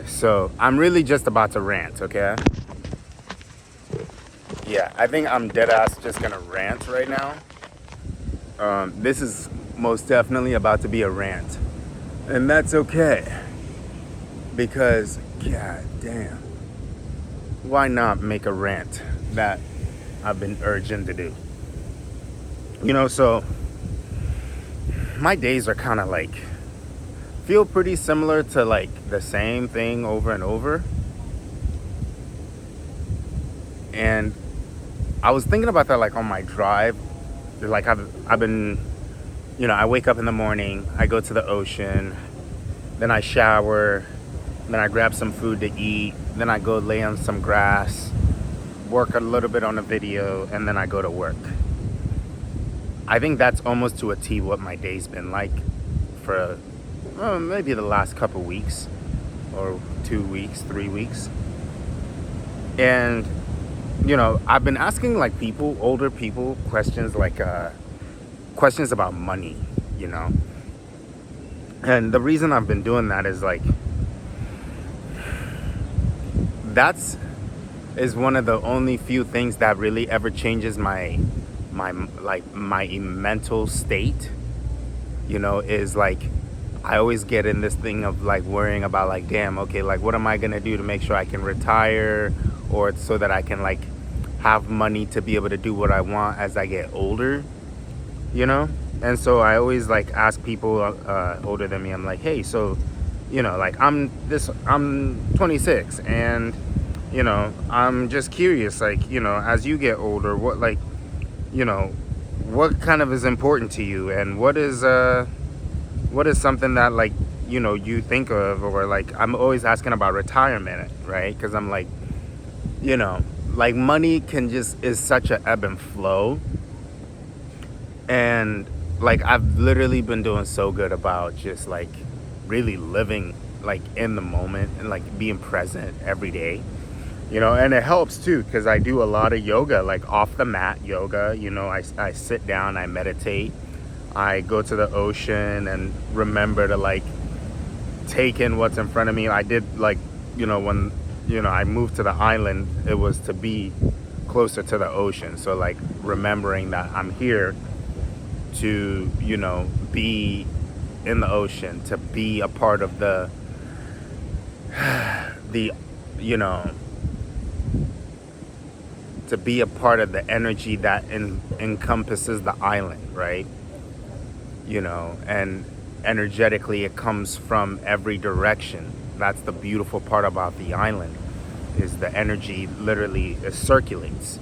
So I'm really just about to rant, okay? Yeah, I think I'm dead ass just gonna rant right now. This is most definitely about to be a rant. And that's okay. Because, god damn, why not make a rant that I've been urging to do? So my days are kind of like, feel pretty similar to like the same thing over and over. And I was thinking about that like on my drive. Like I've been, I wake up in the morning, I go to the ocean, then I shower, then I grab some food to eat, then I go lay on some grass, work a little bit on a video, and then I go to work. I think that's almost to a T what my day's been like for maybe the last couple weeks or 2 weeks, 3 weeks. And I've been asking like older people, questions like questions about money, you know. And the reason I've been doing that is like that's is one of the only few things that really ever changes my mental state. Is like I always get in this thing of like worrying about like, damn, okay, like what am I gonna do to make sure I can retire, or so that I can like have money to be able to do what I want as I get older, And so I always like ask people older than me. I'm like, hey, so like I'm 26, and I'm just curious, like, as you get older, what like, what kind of is important to you, and what is something that like you think of, or like I'm always asking about retirement, right? Because I'm like, like money is such a ebb and flow, and like I've literally been doing so good about just like really living like in the moment and like being present every day, and it helps too because I do a lot of yoga, like off the mat yoga. I sit down, I meditate, I go to the ocean and remember to like take in what's in front of me. I did like, when I moved to the island, it was to be closer to the ocean. So like remembering that I'm here to, be in the ocean, to be a part of the to be a part of the energy that encompasses the island, right? And energetically it comes from every direction. That's the beautiful part about the island, is the energy literally circulates,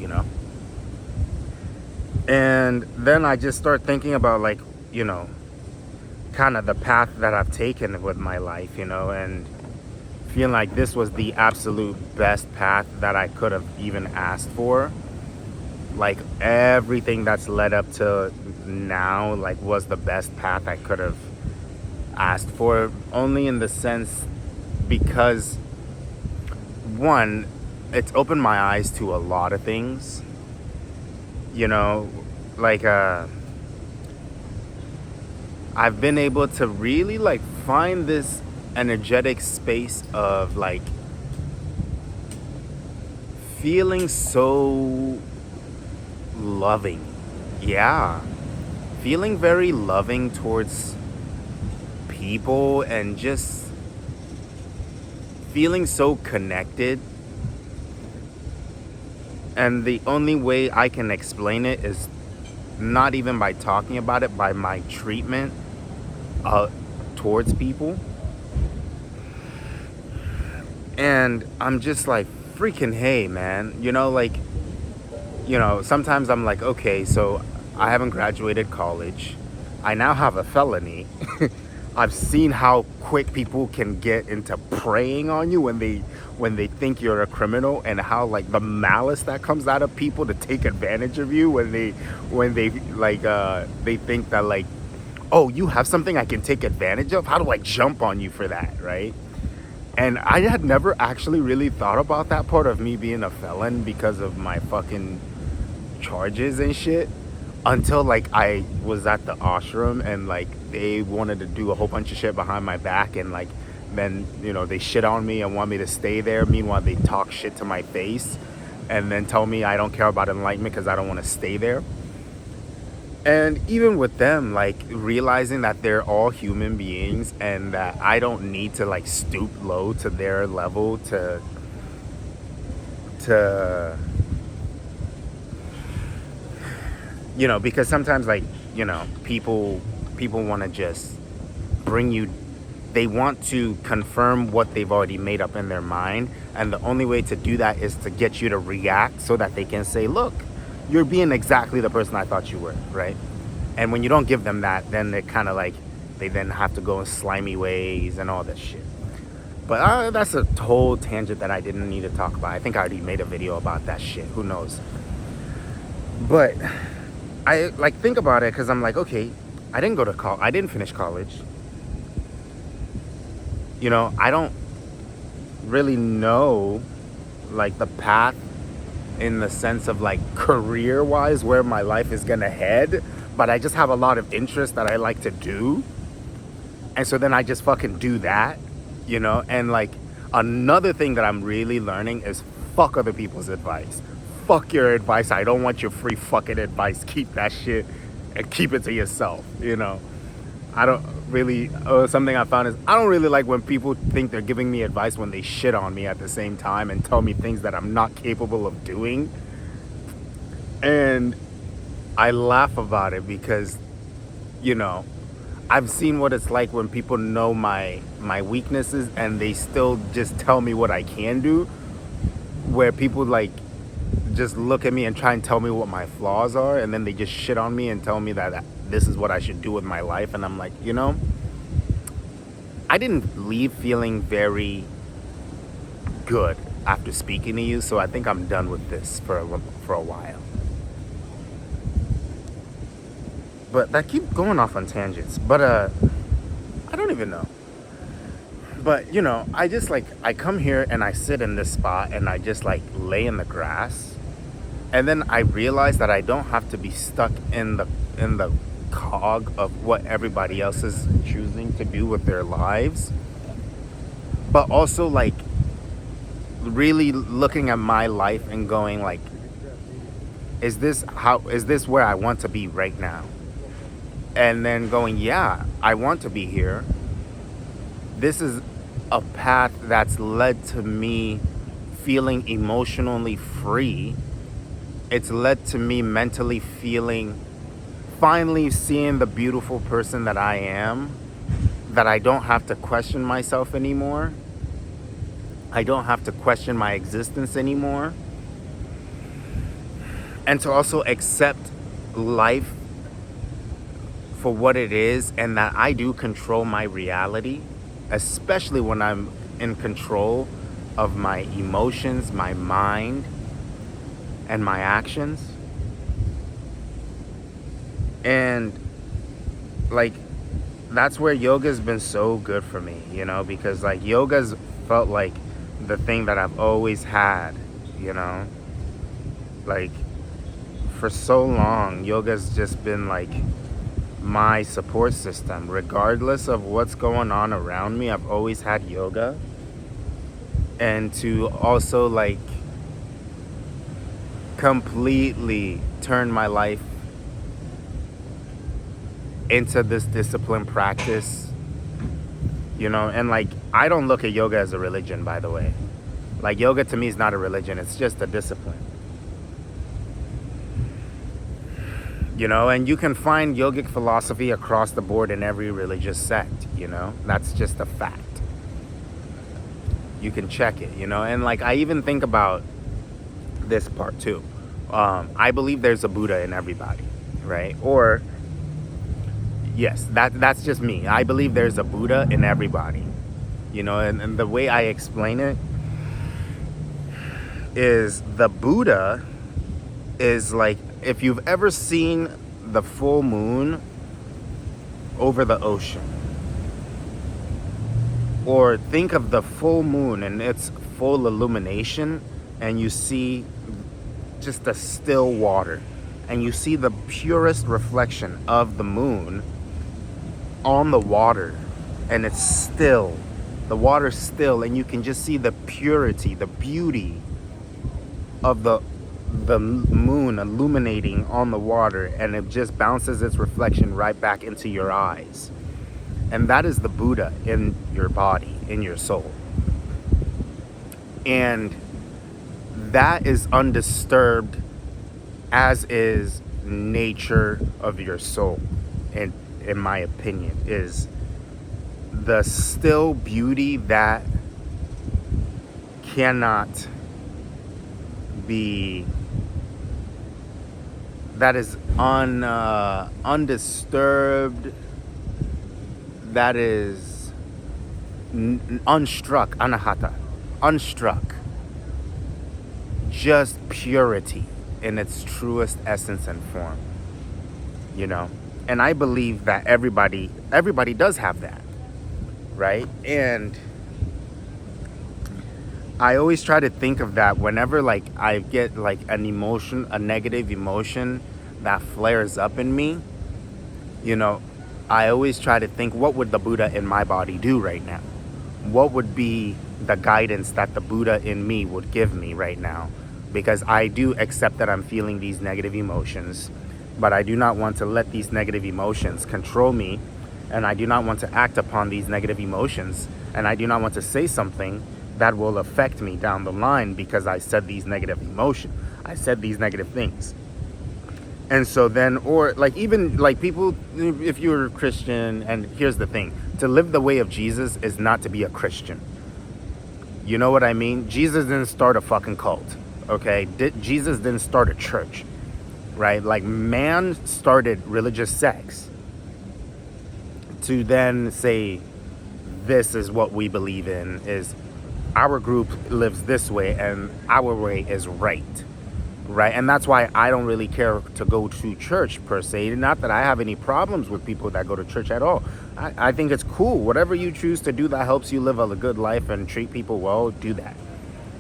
And then I just start thinking about like, kind of the path that I've taken with my life, and feeling like this was the absolute best path that I could have even asked for. Like everything that's led up to now like was the best path I could have asked for, only in the sense because one, it's opened my eyes to a lot of things, like I've been able to really like find this energetic space of like feeling so loving. Yeah, feeling very loving towards people, and just feeling so connected. And the only way I can explain it is not even by talking about it, by my treatment towards people. And I'm just like, freaking hey, man, like, sometimes I'm like, okay, so I haven't graduated college, I now have a felony. I've seen how quick people can get into preying on you when they think you're a criminal, and how like the malice that comes out of people to take advantage of you when they like they think that like, oh, you have something I can take advantage of, how do I jump on you for that, right? And I had never actually really thought about that part of me being a felon because of my fucking charges and shit, until like I was at the ashram and like they wanted to do a whole bunch of shit behind my back, and like then they shit on me and want me to stay there. Meanwhile, they talk shit to my face and then tell me I don't care about enlightenment because I don't want to stay there. And even with them, like, realizing that they're all human beings and that I don't need to like stoop low to their level to because sometimes, like, people want to just bring you, they want to confirm what they've already made up in their mind, and the only way to do that is to get you to react so that they can say, look, you're being exactly the person I thought you were, right? And when you don't give them that, then it kind of like, they then have to go in slimy ways and all that shit. But that's a whole tangent that I didn't need to talk about. I think I already made a video about that shit. Who knows? But I like think about it because I'm like, okay, I didn't go to college. I didn't finish college. I don't really know like the path in the sense of like career-wise where my life is gonna head. But I just have a lot of interest that I like to do. And so then I just fucking do that. And like another thing that I'm really learning is fuck other people's advice. Fuck your advice. I don't want your free fucking advice. Keep that shit and keep it to yourself. I don't really, something I found is I don't really like when people think they're giving me advice when they shit on me at the same time and tell me things that I'm not capable of doing. And I laugh about it because, I've seen what it's like when people know my weaknesses and they still just tell me what I can do, where people like just look at me and try and tell me what my flaws are, and then they just shit on me and tell me that this is what I should do with my life. And I'm like, I didn't leave feeling very good after speaking to you, so I think I'm done with this for a while. But I keep going off on tangents. But I don't even know. But I just like, I come here and I sit in this spot and I just like lay in the grass, and then I realize that I don't have to be stuck in the cog of what everybody else is choosing to do with their lives, but also like really looking at my life and going like, is this where I want to be right now? And then going, yeah, I want to be here. This is a path that's led to me feeling emotionally free. It's led to me mentally feeling, finally seeing the beautiful person that I am, that I don't have to question myself anymore. I don't have to question my existence anymore. And to also accept life for what it is, and that I do control my reality, especially when I'm in control of my emotions, my mind, and my actions. And like, that's where yoga's been so good for me, because like yoga's felt like the thing that I've always had, like for so long. Yoga's just been like my support system. Regardless of what's going on around me, I've always had yoga. And to also like completely turn my life into this disciplined practice, and like, I don't look at yoga as a religion, by the way. Like, yoga to me is not a religion, it's just a discipline. And you can find yogic philosophy across the board in every religious sect, that's just a fact. You can check it, and like, I even think about this part too. I believe there's a Buddha in everybody, right? Or, yes, that's just me. I believe there's a Buddha in everybody, and the way I explain it is, the Buddha is like, if you've ever seen the full moon over the ocean, or think of the full moon and its full illumination, and you see just the still water, and you see the purest reflection of the moon on the water, and it's still, The water's still, and you can just see the purity, the beauty of the moon illuminating on the water, and it just bounces its reflection right back into your eyes. And that is the Buddha in your body, in your soul. And that is undisturbed, as is nature of your soul, and in my opinion, is the still beauty that cannot be, that is undisturbed, that is unstruck, anahata, unstruck, just purity in its truest essence and form, and I believe that everybody does have that, right? And I always try to think of that whenever like I get like an emotion, a negative emotion that flares up in me. I always try to think, what would the Buddha in my body do right now? What would be the guidance that the Buddha in me would give me right now? Because I do accept that I'm feeling these negative emotions, but I do not want to let these negative emotions control me, and I do not want to act upon these negative emotions, and I do not want to say something that will affect me down the line because I said these negative emotions. I said these negative things. And so then, or like even like people, if you're a Christian, and here's the thing, to live the way of Jesus is not to be a Christian. You know what I mean? Jesus didn't start a fucking cult, okay? Jesus didn't start a church, right? Like man started religious sects to then say, this is what we believe in, is our group lives this way and our way is right. Right. And that's why I don't really care to go to church per se. Not that I have any problems with people that go to church at all. I think it's cool. Whatever you choose to do that helps you live a good life and treat people well, do that.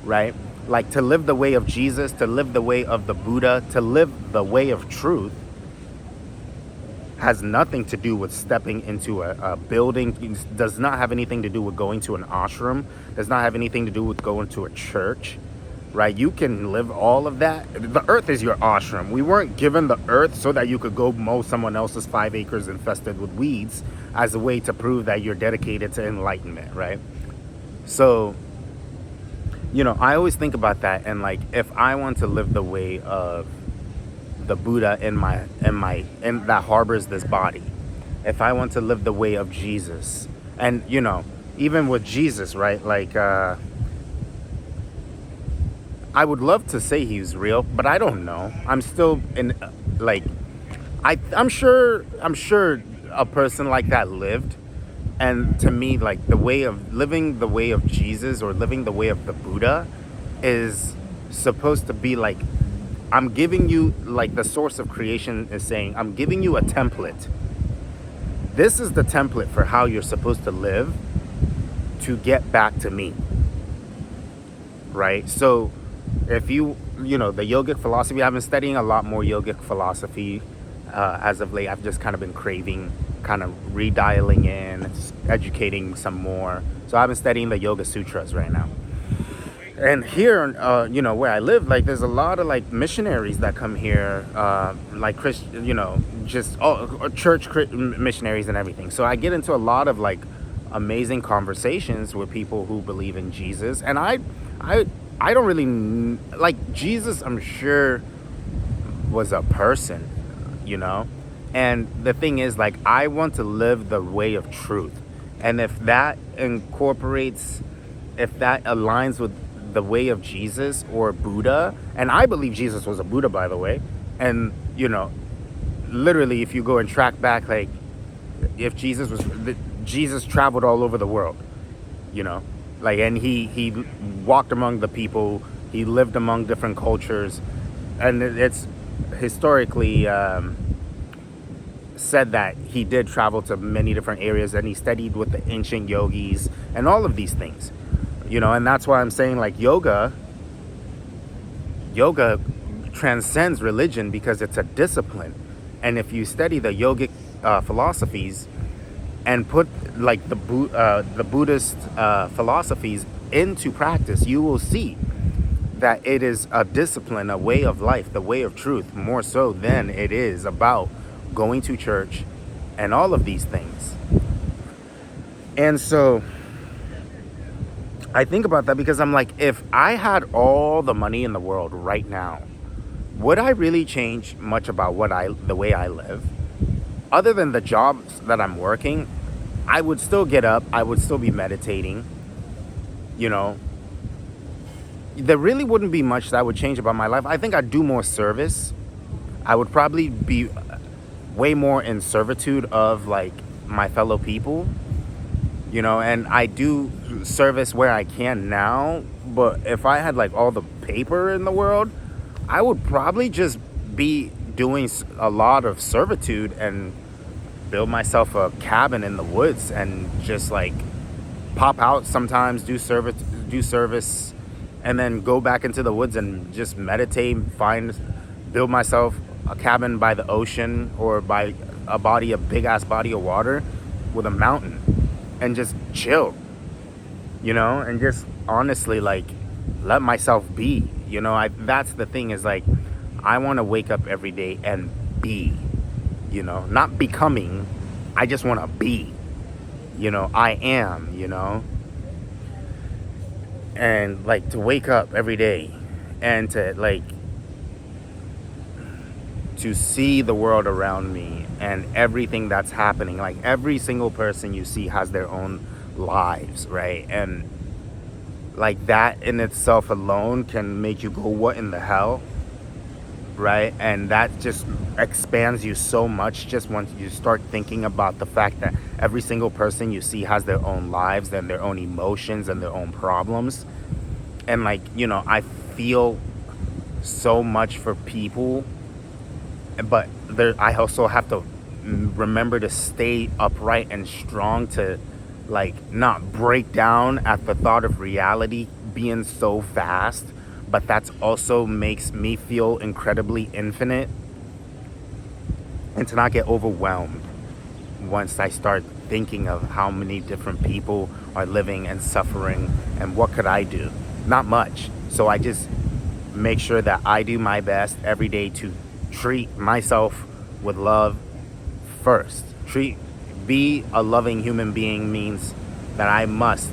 Right. Like to live the way of Jesus, to live the way of the Buddha, to live the way of truth has nothing to do with stepping into a building. It does not have anything to do with going to an ashram. Does not have anything to do with going to a church. Right? You can live all of that. The earth is your ashram. We weren't given the earth so that you could go mow someone else's 5 acres infested with weeds as a way to prove that you're dedicated to enlightenment, right? So, I always think about that, and like if I want to live the way of the Buddha in that harbors this body, if I want to live the way of Jesus, and even with Jesus, right? Like I would love to say he's real, but I don't know. I'm still in, like, I'm sure a person like that lived. And to me, like, the way of living the way of Jesus or living the way of the Buddha is supposed to be like, I'm giving you, like the source of creation is saying, I'm giving you a template. This is the template for how you're supposed to live to get back to me. Right? So, if the yogic philosophy, I've been studying a lot more yogic philosophy as of late. I've just kind of been craving, kind of redialing in, educating some more. So I've been studying the Yoga Sutras right now. And here, where I live, like there's a lot of like missionaries that come here, like church missionaries and everything. So I get into a lot of like amazing conversations with people who believe in Jesus, and I don't really like Jesus. I'm sure was a person, and the thing is, like, I want to live the way of truth, and if that aligns with the way of Jesus or Buddha, and I believe Jesus was a Buddha, by the way, and literally, if you go and track back, like, if Jesus traveled all over the world, like, and he walked among the people, he lived among different cultures, and it's historically said that he did travel to many different areas, and he studied with the ancient yogis and all of these things, and that's why I'm saying, like, yoga transcends religion because it's a discipline. And if you study the yogic philosophies and put like the Buddhist philosophies into practice, you will see that it is a discipline, a way of life, the way of truth, more so than it is about going to church and all of these things. And so I think about that because I'm like, if I had all the money in the world right now, would I really change much about the way I live? Other than the jobs that I'm working, I would still get up, I would still be meditating, you know. There really wouldn't be much that would change about my life. I think I'd do more service. I would probably be way more in servitude of like my fellow people, you know, and I do service where I can now, but if I had like all the paper in the world, I would probably just be doing a lot of servitude and build myself a cabin in the woods and just like pop out sometimes, do service, and then go back into the woods and just meditate, build myself a cabin by the ocean or by a big ass body of water with a mountain, and just chill, you know, and just honestly like let myself be, you know. That's the thing, is like I want to wake up every day and be, you know, not becoming. I just want to be, you know. I am, you know. And like to wake up every day and to see the world around me and everything that's happening. Like every single person you see has their own lives, right? And like that in itself alone can make you go, what in the hell? Right? And that just expands you so much just once you start thinking about the fact that every single person you see has their own lives and their own emotions and their own problems. And like, you know, I feel so much for people, but I also have to remember to stay upright and strong, to like not break down at the thought of reality being so vast. But that's also makes me feel incredibly infinite, and to not get overwhelmed once I start thinking of how many different people are living and suffering, and what could I do? Not much. So I just make sure that I do my best every day to treat myself with love first. Be a loving human being means that I must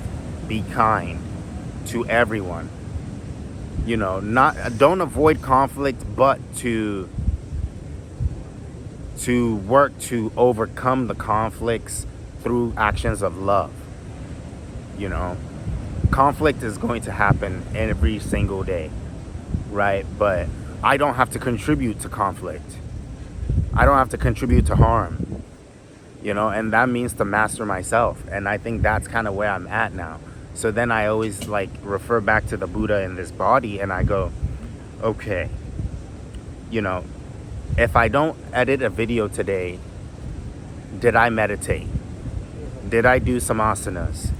be kind to everyone. You know, don't avoid conflict, but to work to overcome the conflicts through actions of love. You know, conflict is going to happen every single day, right? But I don't have to contribute to conflict. I don't have to contribute to harm, you know, and that means to master myself. And I think that's kind of where I'm at now. So then I always like refer back to the Buddha in this body, and I go, okay, you know, if I don't edit a video today, did I meditate? Did I do some asanas?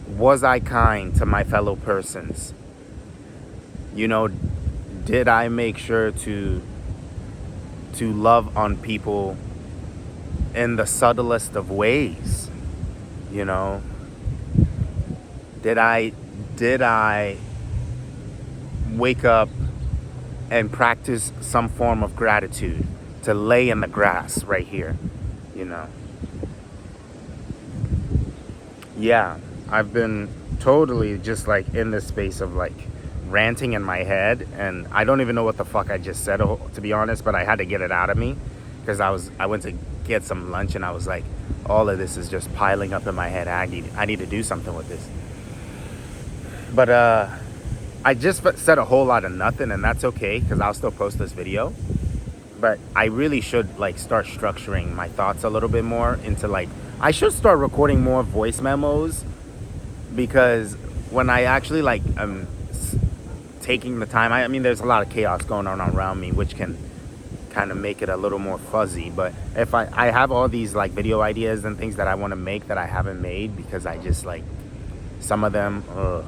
Was I kind to my fellow persons? You know, did I make sure to love on people in the subtlest of ways? You know, did I wake up and practice some form of gratitude, to lay in the grass right here, you know? Yeah, I've been totally just like in this space of like ranting in my head, and I don't even know what the fuck I just said, to be honest, but I had to get it out of me because I went to get some lunch, and I was like, all of this is just piling up in my head. I need to do something with this. But I just said a whole lot of nothing, and that's okay because I'll still post this video. But I really should like start structuring my thoughts a little bit more into like, I should start recording more voice memos, because when I actually like taking the time, I mean there's a lot of chaos going on around me, which can kind of make it a little more fuzzy. But if I have all these like video ideas and things that I want to make that I haven't made, because I just like, some of them, the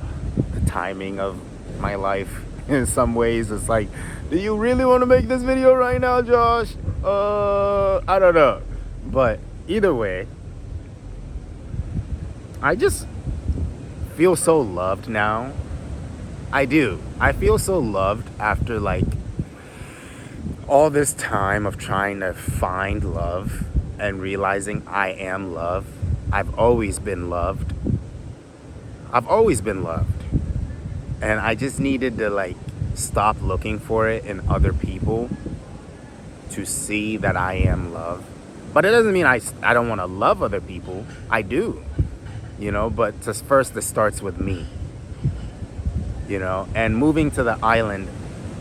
timing of my life in some ways, it's like, do you really want to make this video right now, Josh? I don't know. But either way, I just feel so loved now. I do. I feel so loved after like all this time of trying to find love and realizing I am love. I've always been loved. I've always been loved. And I just needed to like stop looking for it in other people to see that I am love. But it doesn't mean I don't want to love other people. I do, you know, but just first it starts with me, you know. And moving to the island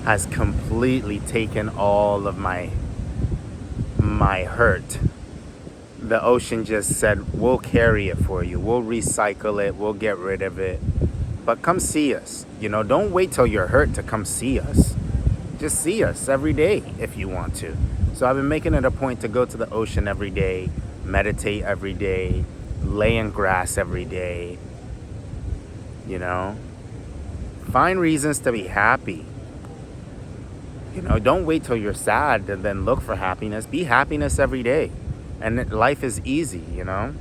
has completely taken all of my hurt. The ocean just said, we'll carry it for you. We'll recycle it. We'll get rid of it. But come see us. You know, don't wait till you're hurt to come see us. Just see us every day if you want to. So I've been making it a point to go to the ocean every day, meditate every day, lay in grass every day. You know, find reasons to be happy. You know, don't wait till you're sad and then look for happiness. Be happiness every day. And life is easy, you know.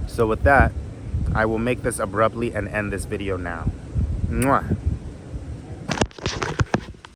So with that, I will make this abruptly and end this video now. Mwah.